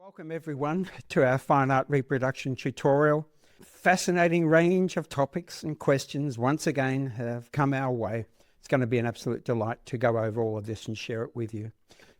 Welcome everyone to our fine art reproduction tutorial. Fascinating range of topics and questions once again have come our way. It's going to be an absolute delight to go over all of this and share it with you.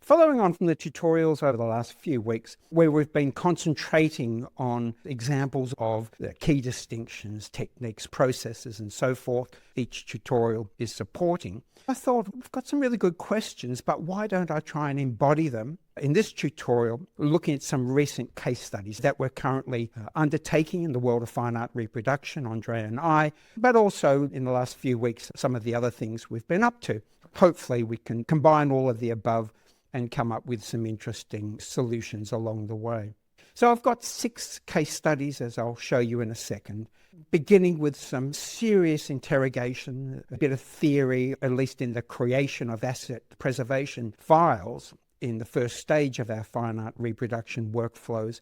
Following on from the tutorials over the last few weeks, where we've been concentrating on examples of the key distinctions, techniques, processes, and so forth each tutorial is supporting, I thought we've got some really good questions, but why don't I try and embody them in this tutorial, looking at some recent case studies that we're currently undertaking in the world of fine art reproduction, Andre and I, but also in the last few weeks, some of the other things we've been up to. Hopefully we can combine all of the above and come up with some interesting solutions along the way. So I've got 6 case studies, as I'll show you in a second, beginning with some serious interrogation, a bit of theory, at least in the creation of asset preservation files in the first stage of our fine art reproduction workflows,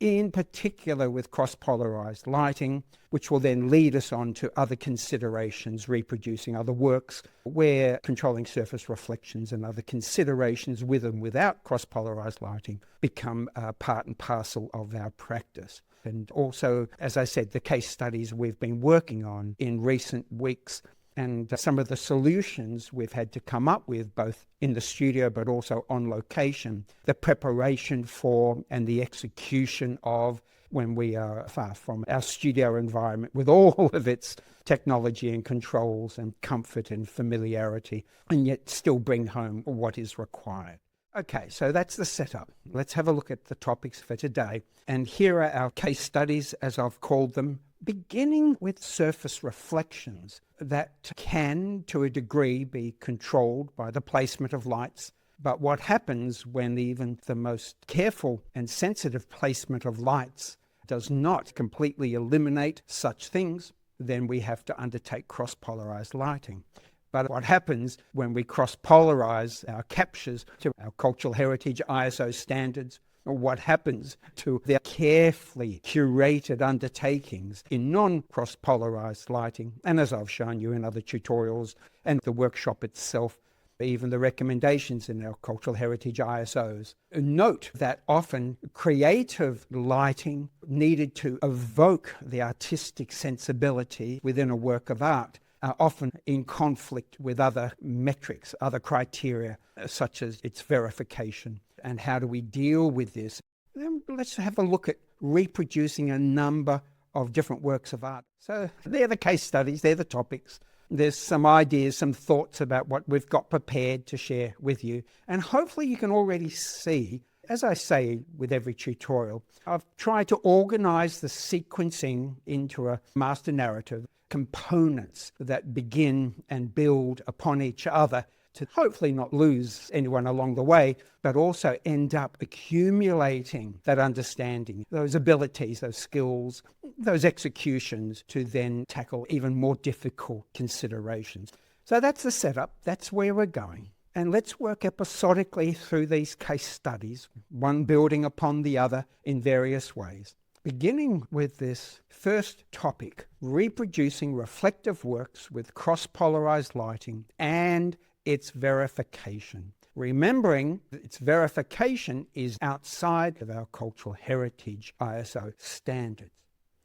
in particular with cross-polarized lighting, which will then lead us on to other considerations, reproducing other works where controlling surface reflections and other considerations with and without cross-polarized lighting become part and parcel of our practice. And also, as I said, the case studies we've been working on in recent weeks and some of the solutions we've had to come up with, both in the studio but also on location, the preparation for and the execution of when we are far from our studio environment with all of its technology and controls and comfort and familiarity, and yet still bring home what is required. Okay, so that's the setup. Let's have a look at the topics for today. And here are our case studies, as I've called them, beginning with surface reflections that can, to a degree, be controlled by the placement of lights. But what happens when even the most careful and sensitive placement of lights does not completely eliminate such things, then we have to undertake cross-polarized lighting. But what happens when we cross-polarize our captures to our cultural heritage ISO standards, or what happens to the carefully curated undertakings in non-cross-polarized lighting, and as I've shown you in other tutorials and the workshop itself, even the recommendations in our cultural heritage ISOs. Note that often creative lighting needed to evoke the artistic sensibility within a work of art are often in conflict with other metrics, other criteria, such as its verification. And how do we deal with this? Then let's have a look at reproducing a number of different works of art. So they're the case studies, they're the topics. There's some ideas, some thoughts about what we've got prepared to share with you. And hopefully you can already see, as I say with every tutorial, I've tried to organize the sequencing into a master narrative, components that begin and build upon each other to hopefully not lose anyone along the way, but also end up accumulating that understanding, those abilities, those skills, those executions to then tackle even more difficult considerations. So that's the setup, that's where we're going. And let's work episodically through these case studies, one building upon the other in various ways. Beginning with this first topic, reproducing reflective works with cross-polarized lighting and its verification. Remembering that its verification is outside of our cultural heritage ISO standards.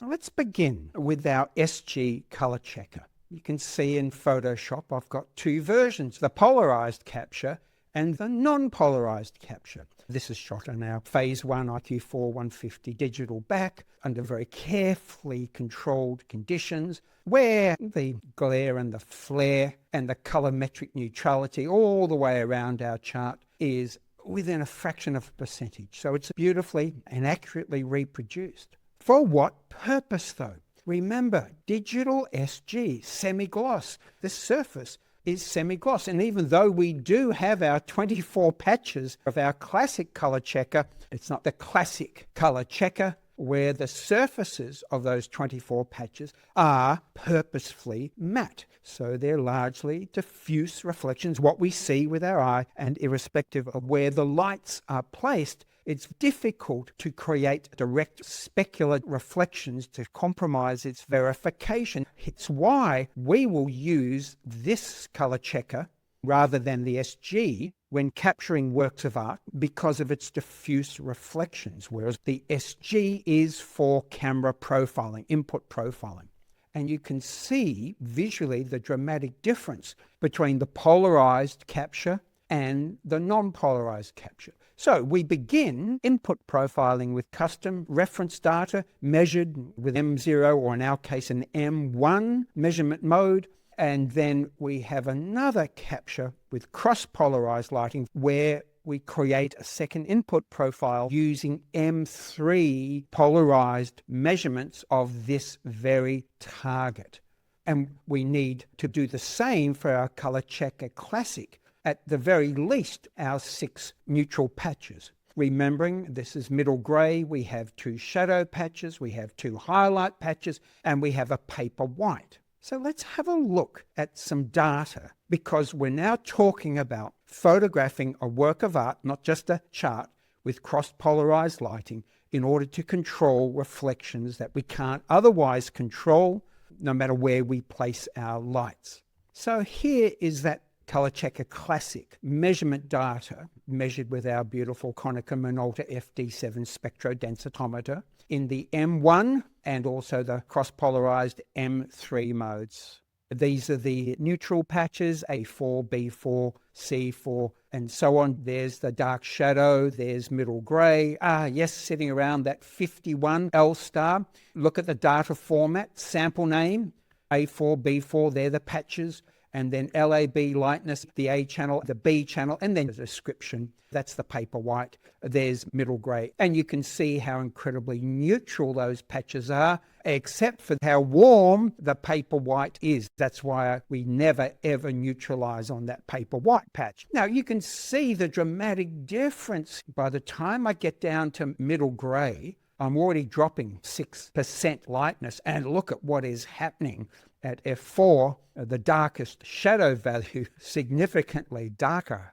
Now let's begin with our SG color checker. You can see in Photoshop I've got 2 versions, the polarized capture and the non-polarized capture. This is shot on our Phase 1 IQ4 150 digital back under very carefully controlled conditions where the glare and the flare and the colorimetric neutrality all the way around our chart is within a fraction of a percentage. So it's beautifully and accurately reproduced. For what purpose though? Remember, digital SG, semi-gloss. This surface is semi-gloss. And even though we do have our 24 patches of our classic color checker, it's not the classic color checker where the surfaces of those 24 patches are purposefully matte. So they're largely diffuse reflections, what we see with our eye, and irrespective of where the lights are placed, it's difficult to create direct specular reflections to compromise its verification. It's why we will use this color checker rather than the SG when capturing works of art because of its diffuse reflections, whereas the SG is for camera profiling, input profiling. And you can see visually the dramatic difference between the polarized capture and the non-polarized capture. So we begin input profiling with custom reference data measured with M0, or in our case an M1 measurement mode. And then we have another capture with cross-polarized lighting where we create a second input profile using M3 polarized measurements of this very target. And we need to do the same for our ColorChecker Classic, at the very least our 6 neutral patches. Remembering this is middle gray, we have 2 shadow patches, we have 2 highlight patches, and we have a paper white. So let's have a look at some data, because we're now talking about photographing a work of art, not just a chart, with cross-polarized lighting in order to control reflections that we can't otherwise control no matter where we place our lights. So here is that ColorChecker Classic measurement data measured with our beautiful Konica Minolta FD7 spectrodensitometer in the M1 and also the cross-polarized M3 modes. These are the neutral patches, A4, B4, C4, and so on. There's the dark shadow, there's middle gray. Yes, sitting around that 51 L star. Look at the data format, sample name, A4, B4, they're the patches. And then LAB lightness, the A channel, the B channel, and then the description. That's the paper white. There's middle gray. And you can see how incredibly neutral those patches are, except for how warm the paper white is. That's why we never ever neutralize on that paper white patch. Now you can see the dramatic difference. By the time I get down to middle gray, I'm already dropping 6% lightness. And look at what is happening at F4, the darkest shadow value, significantly darker,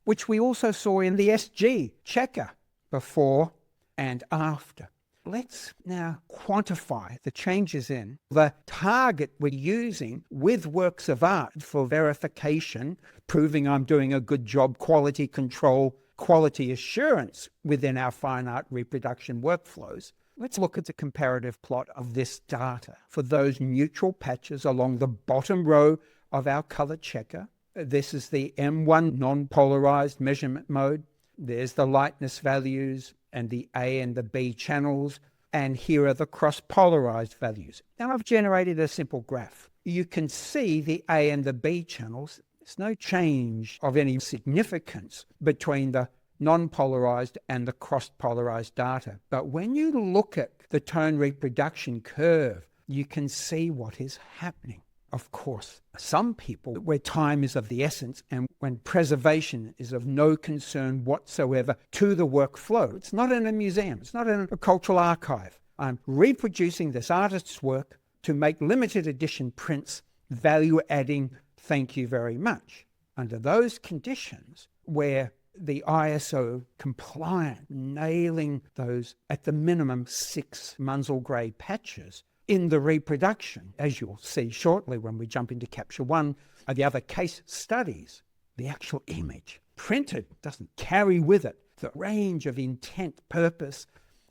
which we also saw in the SG checker before and after. Let's now quantify the changes in the target we're using with works of art for verification, proving I'm doing a good job, quality control, quality assurance within our fine art reproduction workflows. Let's look at the comparative plot of this data for those neutral patches along the bottom row of our ColorChecker. This is the M1 non-polarized measurement mode. There's the lightness values and the A and the B channels. And here are the cross-polarized values. Now I've generated a simple graph. You can see the A and the B channels. There's no change of any significance between the non-polarized and the cross-polarized data. But when you look at the tone reproduction curve, you can see what is happening. Of course, some people, where time is of the essence and when preservation is of no concern whatsoever to the workflow, it's not in a museum, it's not in a cultural archive. I'm reproducing this artist's work to make limited edition prints, value adding, thank you very much. Under those conditions, where the ISO compliant, nailing those at the minimum 6 Munsell grey patches in the reproduction, as you'll see shortly when we jump into Capture 1, are the other case studies. The actual image printed doesn't carry with it the range of intent, purpose,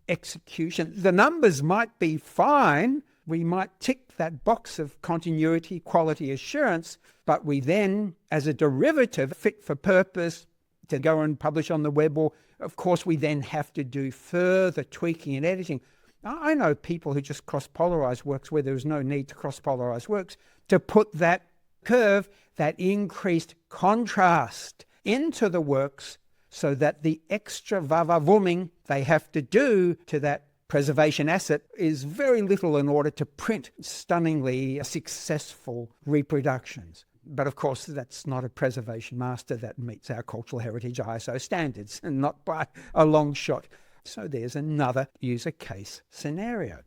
execution. The numbers might be fine. We might tick that box of continuity, quality assurance, but we then, as a derivative, fit for purpose, to go and publish on the web, or of course we then have to do further tweaking and editing. I know people who just cross-polarize works where there's no need to cross-polarize works, to put that curve, that increased contrast into the works so that the extra vavavooming they have to do to that preservation asset is very little in order to print stunningly successful reproductions. But of course, that's not a preservation master that meets our cultural heritage ISO standards, and not by a long shot. So there's another user case scenario.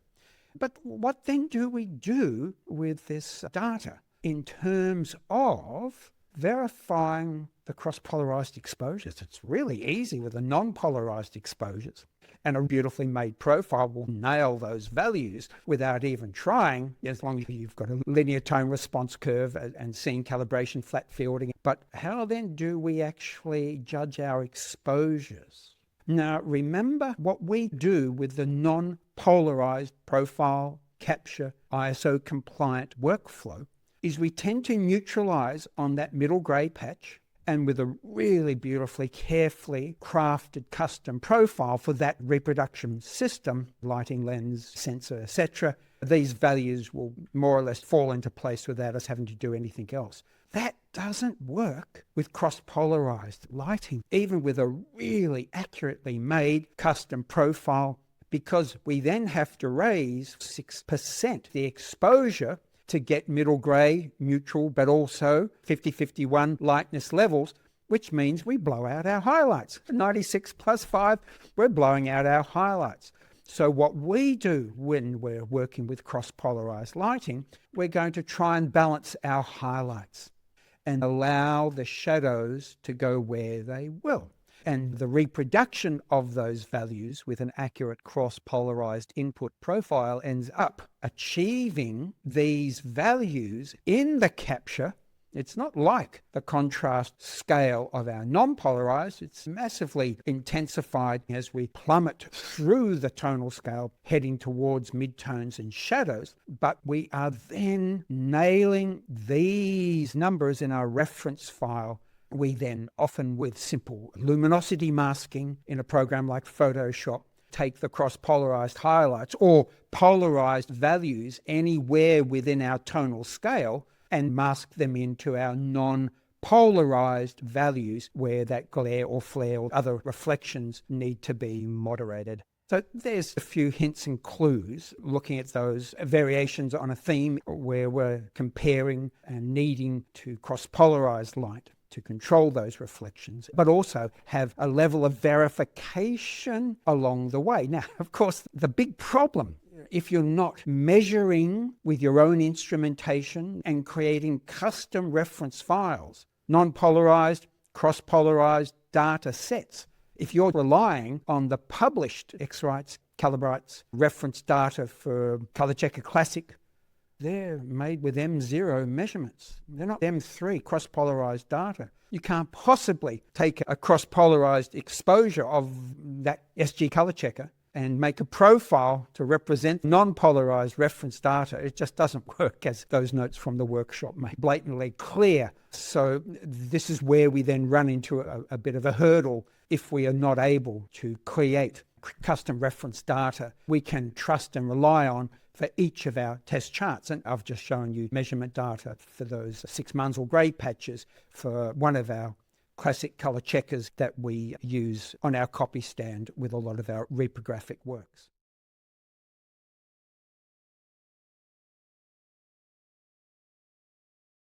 But what then do we do with this data in terms of verifying the cross-polarized exposures. It's really easy with the non-polarized exposures. And a beautifully made profile will nail those values without even trying, as long as you've got a linear tone response curve and scene calibration, flat fielding. But how then do we actually judge our exposures? Now, remember what we do with the non-polarized profile capture ISO compliant workflow is we tend to neutralize on that middle gray patch, and with a really beautifully, carefully crafted custom profile for that reproduction system, lighting, lens, sensor, etc., these values will more or less fall into place without us having to do anything else. That doesn't work with cross-polarized lighting, even with a really accurately made custom profile, because we then have to raise 6% the exposure to get middle grey, neutral, but also 50-51 lightness levels, which means we blow out our highlights. 96 plus 5, we're blowing out our highlights. So what we do when we're working with cross-polarized lighting, we're going to try and balance our highlights and allow the shadows to go where they will. And the reproduction of those values with an accurate cross-polarized input profile ends up achieving these values in the capture. It's not like the contrast scale of our non-polarized. It's massively intensified as we plummet through the tonal scale, heading towards midtones and shadows. But we are then nailing these numbers in our reference file. We then, often with simple luminosity masking in a program like Photoshop, take the cross-polarized highlights or polarized values anywhere within our tonal scale and mask them into our non-polarized values where that glare or flare or other reflections need to be moderated. So there's a few hints and clues looking at those variations on a theme where we're comparing and needing to cross-polarize light to control those reflections, but also have a level of verification along the way. Now, of course, the big problem, if you're not measuring with your own instrumentation and creating custom reference files, non-polarized, cross-polarized data sets, if you're relying on the published X-Rights, Calibrights reference data for ColorChecker Classic, they're made with M0 measurements. They're not M3 cross-polarized data. You can't possibly take a cross-polarized exposure of that SG color checker and make a profile to represent non-polarized reference data. It just doesn't work, as those notes from the workshop make blatantly clear. So this is where we then run into a bit of a hurdle if we are not able to create custom reference data we can trust and rely on for each of our test charts. And I've just shown you measurement data for those 6 Munsell grey patches for one of our classic color checkers that we use on our copy stand with a lot of our reprographic works.